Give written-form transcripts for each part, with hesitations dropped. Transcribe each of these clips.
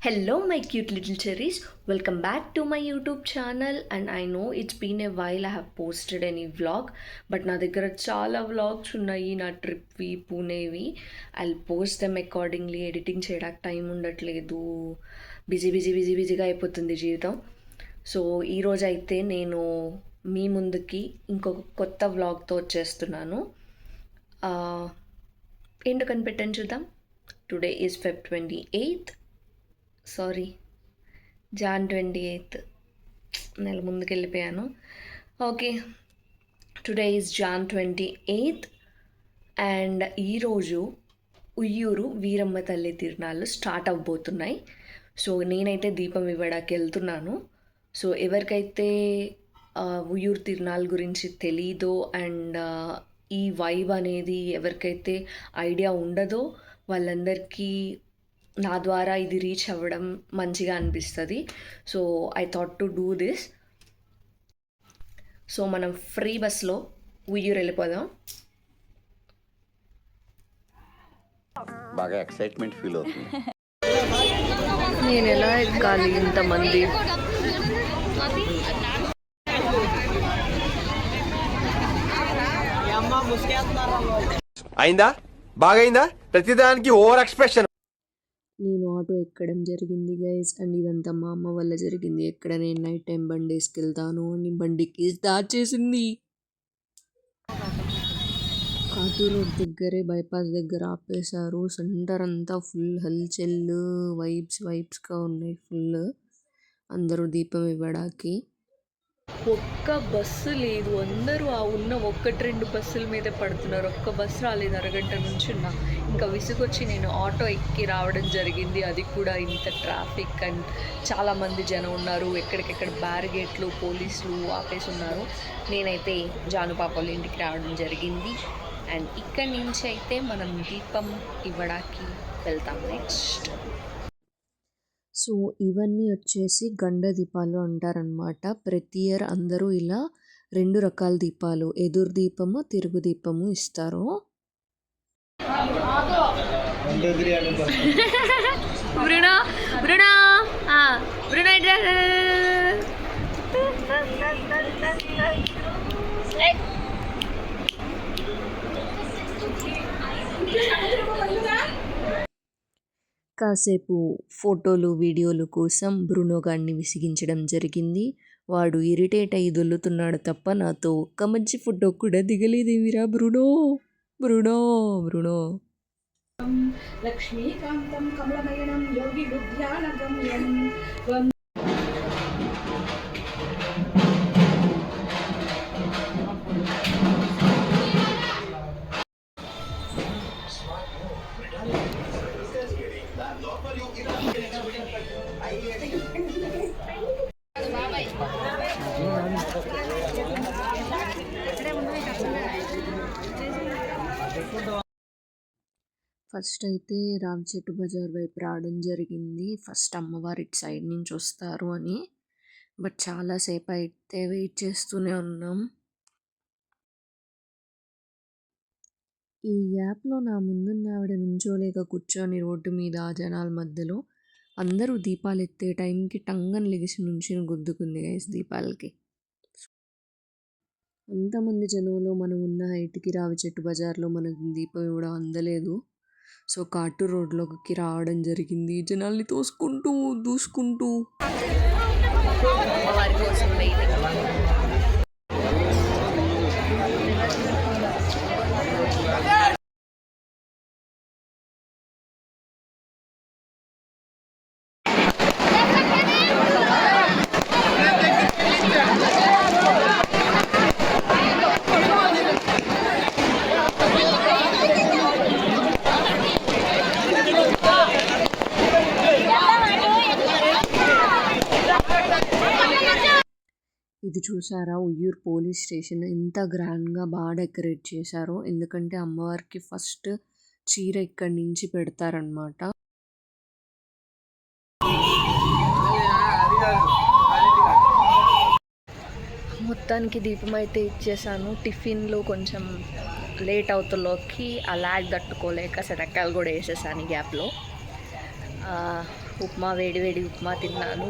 Hello, my cute little cherries. Welcome back to my YouTube channel. And I know it's been a while I have posted any vlog, but నా దగ్గర చాలా vlogs ఉన్నాయి నా ట్రిప్వి పూణేవి. I'll post them accordingly. Editing చేయడానికి time ఉండట్లేదు, బిజీగా అయిపోతుంది జీవితం. సో ఈరోజు అయితే నేను మీ ముందుకి ఇంకొక కొత్త వ్లాగ్తో వచ్చేస్తున్నాను. ఏంటో కనిపెట్టని చూద్దాం. Today is Feb 28th. Sorry, Jan 28th. నెల ముందుకు వెళ్ళిపోయాను. Okay, today is Jan 28th and ఈరోజు ఉయ్యూరు వీరమ్మ తల్లి తిరునాళ్ళు స్టార్ట్ అవ్వబోతున్నాయి. సో నేనైతే దీపం ఇవ్వడానికి వెళ్తున్నాను. సో ఎవరికైతే ఉయ్యూరు తిరునాళ్ళ గురించి తెలీదో అండ్ ఈ వైబ్ అనేది ఎవరికైతే ఐడియా ఉండదో వాళ్ళందరికీ నా ద్వారా ఇది రీచ్ అవ్వడం మంచిగా అనిపిస్తుంది. So I thought to do this. So మనం ఫ్రీ బస్లో ఉయ్యూరు వెళ్ళిపోదాం. బాగా ఎక్సైట్మెంట్ ఫీల్ అవుతుంది. నేను ఎలా ఎక్కాలి ఇంతమంది? అయిందా? బాగైందా? ప్రతిదానికి ఓవర్ ఎక్స్ప్రెషన్. నేను ఆటో ఎక్కడం జరిగింది గైస్, అండ్ ఇదంతా మా అమ్మ వల్ల జరిగింది. ఎక్కడ నేను నైట్ టైం బండి వేసుకెళ్తాను అని బండికి స్టార్ట్ చేసింది. కాటూరు రోడ్ దగ్గరే బైపాస్ దగ్గర ఆపేశారు. సెంటర్ అంతా ఫుల్ హల్చల్, వైబ్స్గా ఉన్నాయి ఫుల్. అందరూ దీపం ఇవ్వడానికి. ఒక్క బస్సు లేదు, అందరూ ఆ ఉన్న 1-2 బస్సుల మీద పడుతున్నారు. ఒక్క బస్సు రాలేదు. అరగంట నుంచి ఉన్నా, ఇంకా విసుగొచ్చి నేను ఆటో ఎక్కి రావడం జరిగింది. అది కూడా ఇంత ట్రాఫిక్ అండ్ చాలామంది జనం ఉన్నారు. ఎక్కడికెక్కడ బ్యారిగేట్లు పోలీసులు ఆపేసి ఉన్నారు. నేనైతే జానుపాపల ఇంటికి రావడం జరిగింది. అండ్ ఇక్కడి నుంచి అయితే మనం దీపం ఇవ్వడానికి వెళ్తాం నెక్స్ట్. సో ఇవన్నీ వచ్చేసి గండ దీపాలు అంటారనమాట. ప్రతి ఇయర్ అందరూ ఇలా 2 రకాల దీపాలు, ఎదురు దీపము తిరుగు దీపము ఇస్తారు. కాసేపు ఫోటోలు వీడియోలు కోసం బ్రూనో గాడిని విసిగించడం జరిగింది. వాడు ఇరిటేట్ అయ్యి దొల్లుతున్నాడు తప్ప నాతో ఒక్క మంచి ఫోటో కూడా దిగలేదేమిరా బ్రూనో. బ్రూనో బ్రూనో లక్ష్మీకాంతం కమలనయనం యోగి ఉద్యానగమ్యం. ఫస్ట్ అయితే రామచెట్టు బజార్ వైపు రావడం జరిగింది. ఫస్ట్ అమ్మవారి ఇటు సైడ్ నుంచి వస్తారు అని, బట్ చాలాసేపు అయితే వెయిట్ చేస్తూనే ఉన్నాం. ఈ గ్యాప్లో నా ముందున్న ఆవిడ నుంచోలేక కూర్చొని రోడ్డు మీద జనాల మధ్యలో అందరూ దీపాలు ఎత్తే టైంకి టంగన్ లెగిసి నుంచి గుద్దుకుంది గైస్ దీపాలకి. అంతమంది జనంలో మనం ఉన్న హైట్కి రామచెట్టు బజార్లో మనకు దీపం ఇవ్వడం అందలేదు. సో కాటూరు రోడ్లోకి రావడం జరిగింది. జనాల్ని తోసుకుంటూ దూసుకుంటూ ఇది చూసారా, ఉయ్యూరు పోలీస్ స్టేషన్ ఎంత గ్రాండ్గా బాగా డెకరేట్ చేశారో. ఎందుకంటే అమ్మవారికి ఫస్ట్ చీర ఇక్కడి నుంచి పెడతారనమాట. మొత్తానికి దీపం అయితే ఇచ్చేసాను. టిఫిన్లో కొంచెం లేట్ అవుతులోకి ఆ లాగ్ తట్టుకోలేక శనక్కాయలు కూడా వేసేసాను ఈ గ్యాప్లో. ఉప్మా వేడి ఉప్మా తిన్నాను.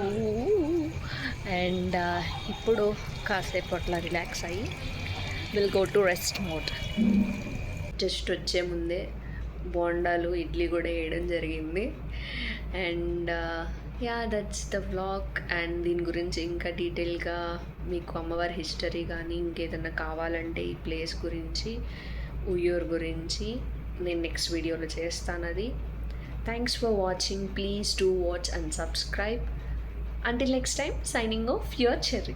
అండ్ ఇప్పుడు కాసేపు అట్లా రిలాక్స్ అయ్యి will go to rest mode. Just వచ్చే ముందే బోండాలు ఇడ్లీ కూడా వేయడం జరిగింది. And yeah that's the vlog. And దీని గురించి ఇంకా డీటెయిల్గా మీకు అమ్మవారి హిస్టరీ కానీ ఇంకేదన్నా కావాలంటే ఈ ప్లేస్ గురించి ఉయ్యూరు గురించి నేను నెక్స్ట్ వీడియోలో చేస్తాను అది. Thanks for watching. Please do watch and subscribe. Until next time, signing off, your Cherry.